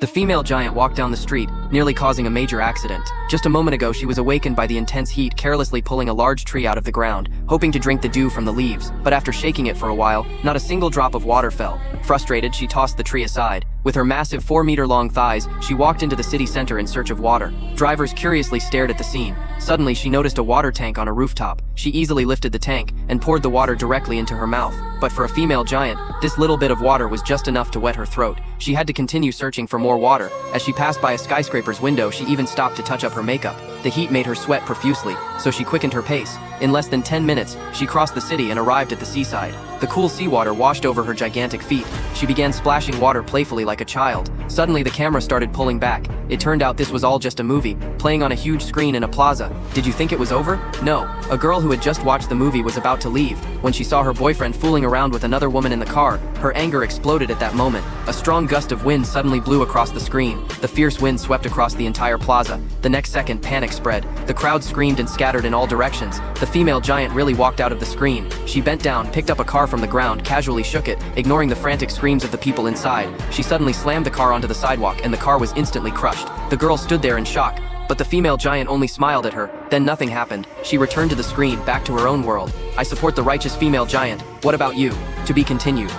The female giant walked down the street, nearly causing a major accident. Just a moment ago, she was awakened by the intense heat, carelessly pulling a large tree out of the ground, hoping to drink the dew from the leaves, but after shaking it for a while, not a single drop of water fell. Frustrated, she tossed the tree aside. With her massive 4-meter-long thighs, she walked into the city center in search of water. Drivers curiously stared at the scene. Suddenly, she noticed a water tank on a rooftop. She easily lifted the tank and poured the water directly into her mouth. But for a female giant, this little bit of water was just enough to wet her throat. She had to continue searching for more water. As she passed by a skyscraper's window, she even stopped to touch up her makeup. The heat made her sweat profusely, so she quickened her pace. In less than 10 minutes, she crossed the city and arrived at the seaside. The cool seawater washed over her gigantic feet. She began splashing water playfully like a child. Suddenly, the camera started pulling back. It turned out this was all just a movie, playing on a huge screen in a plaza. Did you think it was over? No. A girl who had just watched the movie was about to leave. When she saw her boyfriend fooling around with another woman in the car, her anger exploded at that moment. A strong gust of wind suddenly blew across the screen. The fierce wind swept across the entire plaza. The next second, panic spread. The crowd screamed and scattered in all directions. The female giant really walked out of the screen. She bent down, picked up a car from the ground, casually shook it, ignoring the frantic screams of the people inside. She suddenly slammed the car onto the sidewalk, and the car was instantly crushed. The girl stood there in shock, but the female giant only smiled at her. Then nothing happened. She returned to the screen, back to her own world. I support the righteous female giant. What about you? To be continued.